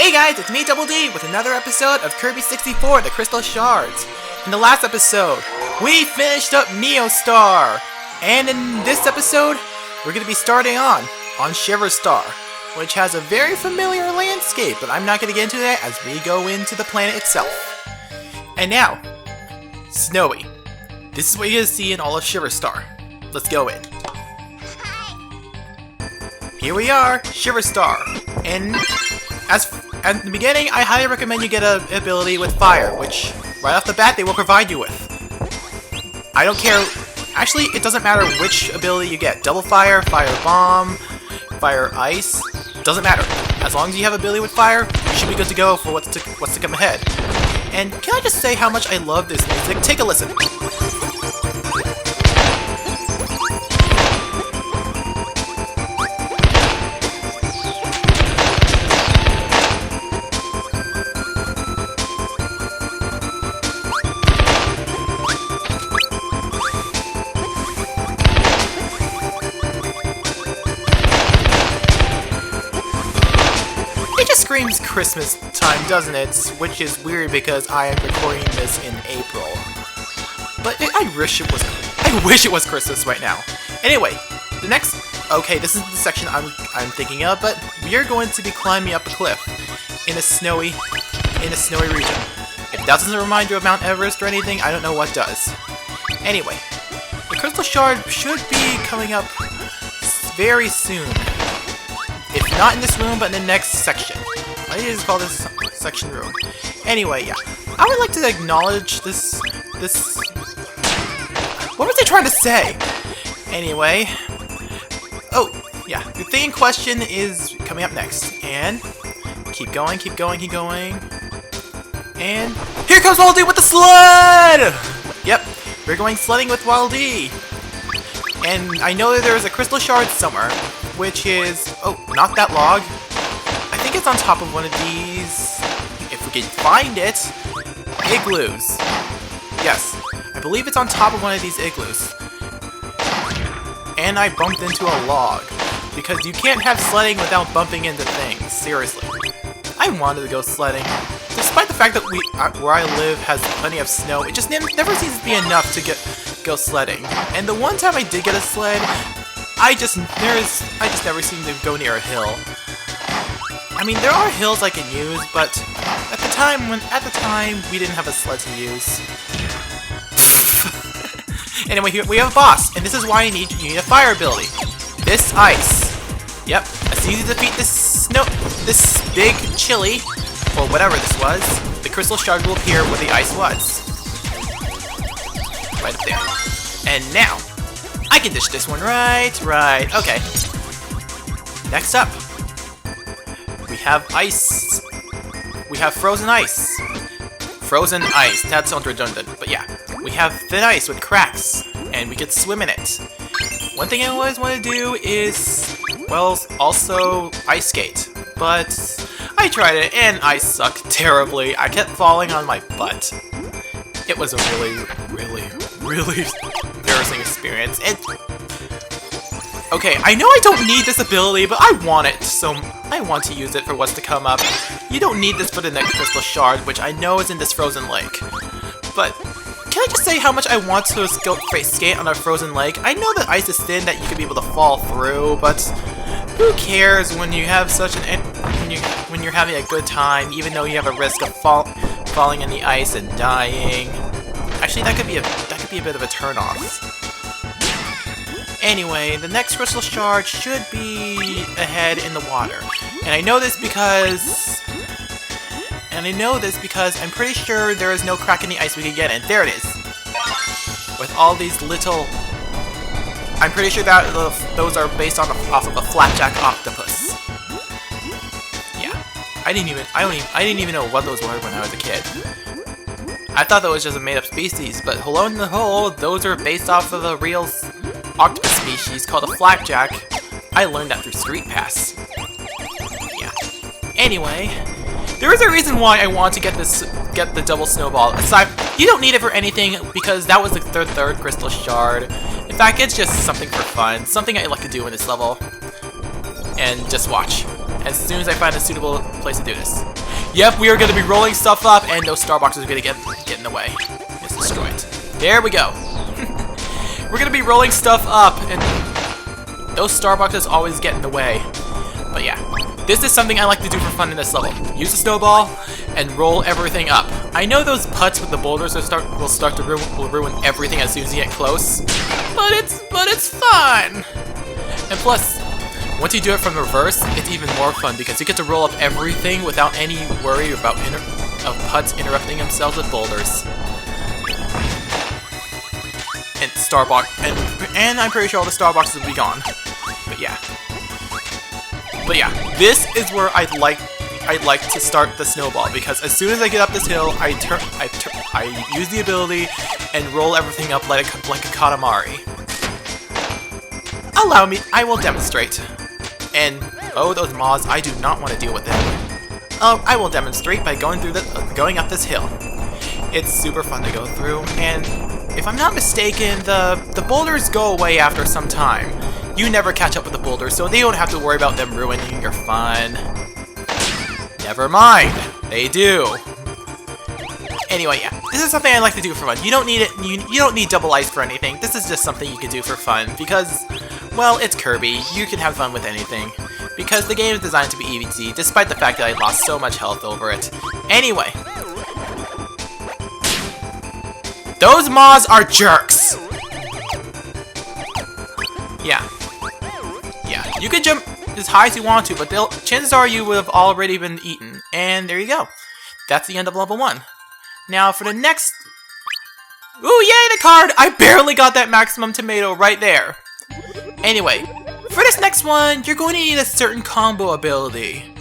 Hey guys, it's me Double D with another episode of Kirby 64, the Crystal Shards. In the last episode, we finished up Neo Star, and in this episode, we're going to be starting on Shiver Star, which has a very familiar landscape, but I'm not going to get into that as we go into the planet itself. And now, Snowy. This is what you're going to see in all of Shiver Star. Let's go in. Here we are, Shiver Star, and at the beginning, I highly recommend you get an ability with fire, which, right off the bat, they will provide you with. I don't care. Actually, it doesn't matter which ability you get. Double fire, fire bomb, fire ice. Doesn't matter. As long as you have ability with fire, you should be good to go for what's to come ahead. And can I just say how much I love this music? Take a listen. Screams Christmas time, doesn't it? Which is weird because I am recording this in April. But I wish it was Christmas right now. Anyway, the next. Okay, this is the section I'm thinking of, but we are going to be climbing up a cliff in a snowy region. If that doesn't remind you of Mount Everest or anything, I don't know what does. Anyway, the Crystal Shard should be coming up very soon. If not in this room, but in the next section. I need to call this section room. Anyway, yeah. I would like to acknowledge this... What was I trying to say? Anyway. Oh, yeah. The thing in question is coming up next. And... Keep going, keep going, keep going. And... Here comes Waddle Dee with the sled! Yep. We're going sledding with Waddle Dee. And I know that there is a Crystal Shard somewhere, which is... Oh, not that log. I think it's on top of one of these... If we can find it... Igloos. Yes, I believe it's on top of one of these igloos. And I bumped into a log. Because you can't have sledding without bumping into things. Seriously. I wanted to go sledding. Despite the fact that where I live has plenty of snow, it just never seems to be enough to go sledding. And the one time I did get a sled, I just never seem to go near a hill. I mean, there are hills I can use, but at the time we didn't have a sled to use. Anyway, here we have a boss, and this is why you need a fire ability. This ice. Yep, it's easy to defeat this big chili, or whatever this was. The Crystal Shard will appear where the ice was. Right up there. And now, I can dish this one right, okay. Next up, we have ice. We have frozen ice. Frozen ice, that sounds redundant, but yeah. We have thin ice with cracks, and we can swim in it. One thing I always want to do is, well, also ice skate. But I tried it, and I sucked terribly. I kept falling on my butt. It was a really embarrassing experience. Okay, I know I don't need this ability, but I want it, so I want to use it for what's to come up. You don't need this for the next Crystal Shard, which I know is in this frozen lake. But can I just say how much I want to skate on a frozen lake? I know that ice is thin, that you could be able to fall through, but who cares when you have when you're having a good time, even though you have a risk of falling in the ice and dying. Actually, that could be a bit of a turn-off. Anyway, the next Crystal Shard should be ahead in the water. And I know this because I'm pretty sure there is no crack in the ice we can get in. There it is. With all these little... I'm pretty sure that those are based off of a flapjack octopus. Yeah. I didn't even know what those were when I was a kid. I thought that was just a made-up species, but hello in the hole, those are based off of a real octopus species called a flapjack. I learned that through Street Pass. Yeah. Anyway, there is a reason why I want to get the double snowball. Aside, you don't need it for anything because that was the third Crystal Shard. In fact, it's just something for fun, something I like to do in this level. And just watch. as soon as I find a suitable place to do this. Yep, we are going to be rolling stuff up, and those star boxes are going to get in the way. Let's destroy it. There we go. We're going to be rolling stuff up, and those star boxes always get in the way. But yeah, this is something I like to do for fun in this level. Use a snowball and roll everything up. I know those putts with the boulders will start to ruin everything as soon as you get close, but it's fun. And plus, once you do it from reverse, it's even more fun because you get to roll up everything without any worry about putts interrupting themselves with boulders. And and I'm pretty sure all the star boxes will be gone. But yeah, this is where I'd like to start the snowball, because as soon as I get up this hill, I use the ability and roll everything up like a Katamari. Allow me, I will demonstrate. And oh, those moths, I do not want to deal with them. I will demonstrate by going up this hill. It's super fun to go through, and if I'm not mistaken, the boulders go away after some time. You never catch up with the boulders, so they don't have to worry about them ruining your fun. Never mind, they do. Anyway, yeah, this is something I like to do for fun. You don't need it. You don't need double ice for anything. This is just something you can do for fun because, well, it's Kirby. You can have fun with anything because the game is designed to be easy, despite the fact that I lost so much health over it. Anyway, those moths are jerks. Yeah, you can jump as high as you want to, but chances are you would have already been eaten. And there you go. That's the end of level 1. Now for the next... Ooh, yay, the card! I barely got that maximum tomato right there. Anyway, for this next one, you're going to need a certain combo ability.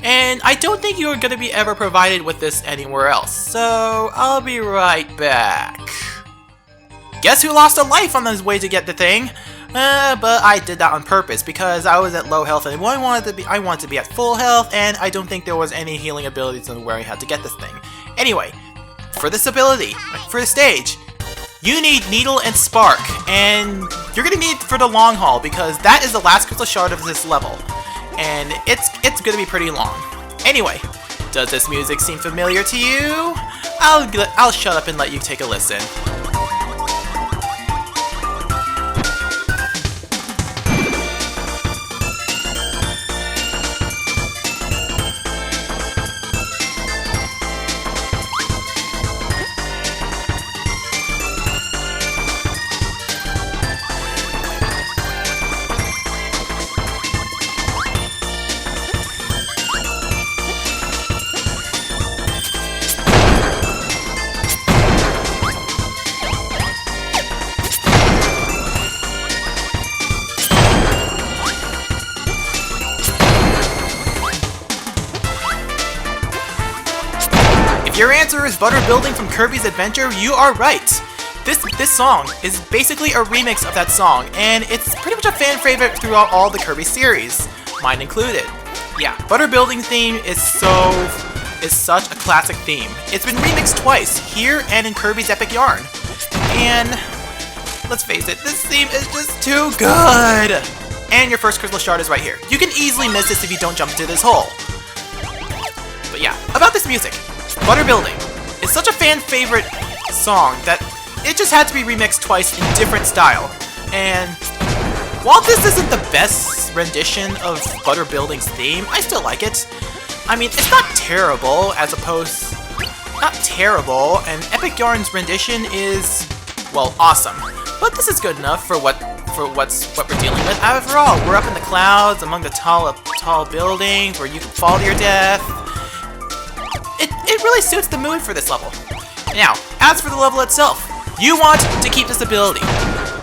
And I don't think you're going to be ever provided with this anywhere else. So, I'll be right back. Guess who lost a life on his way to get the thing? But I did that on purpose because I was at low health and I wanted to be at full health, and I don't think there was any healing abilities on where I had to get this thing. Anyway, for this ability, for the stage, you need Needle and Spark, and you're gonna need it for the long haul because that is the last crystal shard of this level, and it's gonna be pretty long. Anyway, does this music seem familiar to you? I'll shut up and let you take a listen. Your answer is Butter Building from Kirby's Adventure. You are right. This song is basically a remix of that song, and it's pretty much a fan favorite throughout all the Kirby series, mine included. Yeah, Butter Building theme is such a classic theme. It's been remixed twice, here and in Kirby's Epic Yarn. And let's face it, this theme is just too good. And your first crystal shard is right here. You can easily miss this if you don't jump into this hole. But yeah, about this music. Butter Building is such a fan favorite song that it just had to be remixed twice in different style. And while this isn't the best rendition of Butter Building's theme, I still like it. I mean, it's not terrible not terrible, and Epic Yarn's rendition is, well, awesome. But this is good enough for what we're dealing with. After all, we're up in the clouds among the tall buildings where you can fall to your death. It really suits the mood for this level. Now, as for the level itself, you want to keep this ability,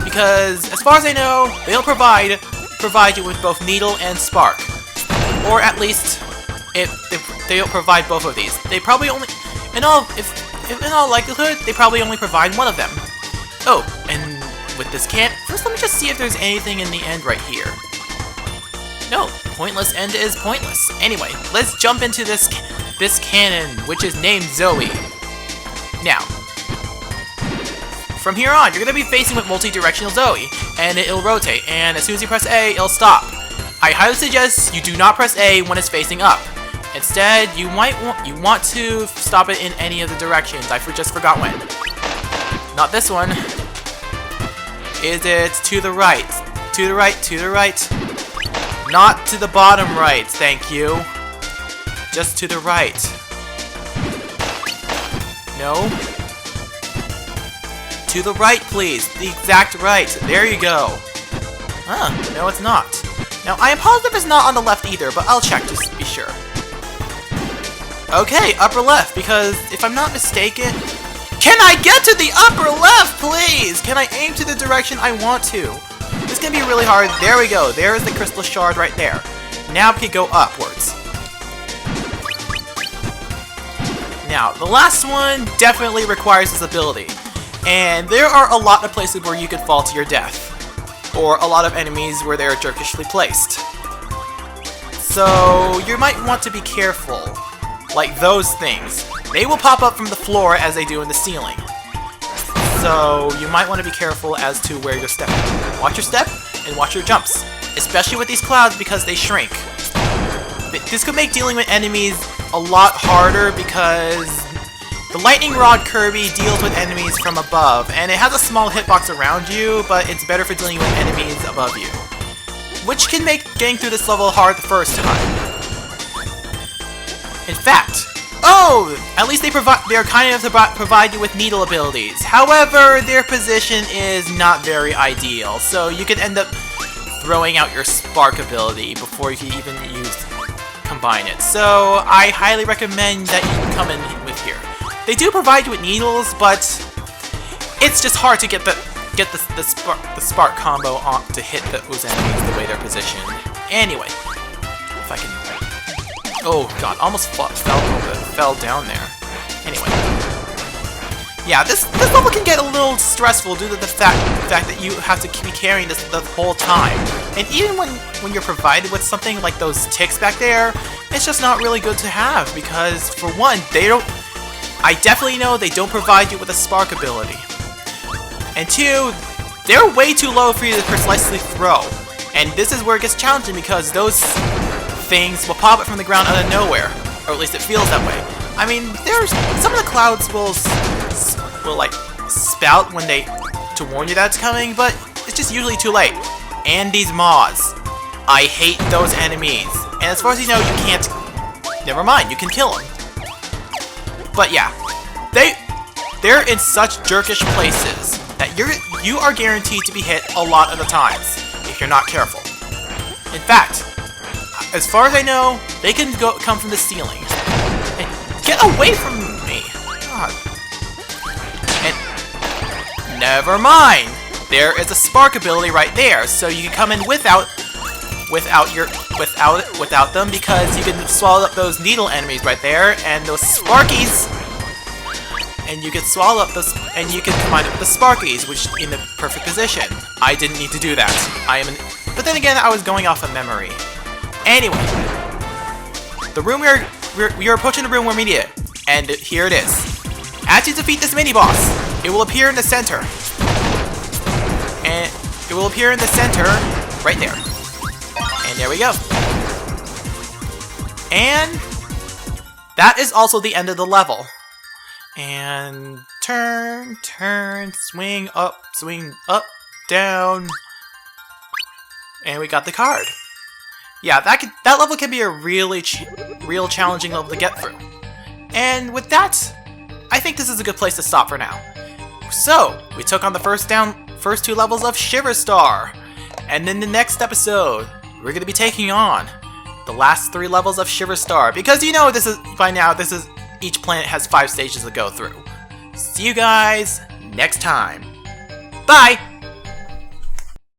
because as far as I know, they'll provide you with both Needle and Spark, or at least they'll provide both of these. They probably only, in all likelihood, they probably only provide one of them. Oh, and with this first let me just see if there's anything in the end right here. No, pointless end is pointless. Anyway, let's jump into this cannon, which is named Zoe. Now, from here on, you're going to be facing with multi-directional Zoe, and it'll rotate, and as soon as you press A, it'll stop. I highly suggest you do not press A when it's facing up. Instead, you want to stop it in any of the directions. I just forgot when. Not this one. Is it to the right? To the right, to the right. Not to the bottom right, thank you. Just to the right. No. To the right, please. The exact right. There you go. Huh, no it's not. Now, I am positive it's not on the left either, but I'll check just to be sure. Okay, upper left, because if I'm not mistaken... Can I get to the upper left, please? Can I aim to the direction I want to? This is going to be really hard. There we go. There's the crystal shard right there. Now we can go upwards. Now, the last one definitely requires this ability. And there are a lot of places where you could fall to your death. Or a lot of enemies where they're jerkishly placed. So, you might want to be careful. Like those things. They will pop up from the floor as they do in the ceiling. So, you might want to be careful as to where you're stepping. Watch your step, and watch your jumps. Especially with these clouds because they shrink. This could make dealing with enemies a lot harder because the lightning rod Kirby deals with enemies from above, and it has a small hitbox around you, but it's better for dealing with enemies above you. Which can make getting through this level hard the first time. In fact, at least they're kind enough to provide you with needle abilities. However, their position is not very ideal, so you could end up throwing out your spark ability before you can even combine it. So I highly recommend that you come in with here. They do provide you with needles, but it's just hard to get the spark combo on to hit those enemies the way they're positioned. Anyway, if I can. Oh god, almost fell down there. Anyway. Yeah, this level can get a little stressful due to the fact that you have to be carrying this the whole time. And even when you're provided with something like those ticks back there, it's just not really good to have because, for one, I definitely know they don't provide you with a spark ability. And two, they're way too low for you to precisely throw. And this is where it gets challenging because those things will pop up from the ground out of nowhere. Or at least it feels that way. I mean, some of the clouds will like spout when to warn you that it's coming, but it's just usually too late. And these moths. I hate those enemies. And as far as you know, you can't... Never mind, you can kill them. But yeah, they're in such jerkish places that you are guaranteed to be hit a lot of the times if you're not careful. In fact, as far as I know, they can come from the ceiling. And get away from me! God. And never mind. There is a spark ability right there, so you can come in without them because you can swallow up those needle enemies right there and those sparkies. And you can swallow up those, and you can combine it with the Sparkies, which in the perfect position. I didn't need to do that. But then again, I was going off of memory. Anyway, the room we are approaching the room we're meeting it, and here it is. As you defeat this mini boss, it will appear in the center, and it will appear in the center right there. And there we go. And that is also the end of the level. And turn, swing up, down. And we got the card. Yeah, that level can be a real challenging level to get through. And with that, I think this is a good place to stop for now. So, we took on the first two levels of Shiver Star. And in the next episode, we're going to be taking on the last 3 levels of Shiver Star. Because you know each planet has 5 stages to go through. See you guys next time. Bye!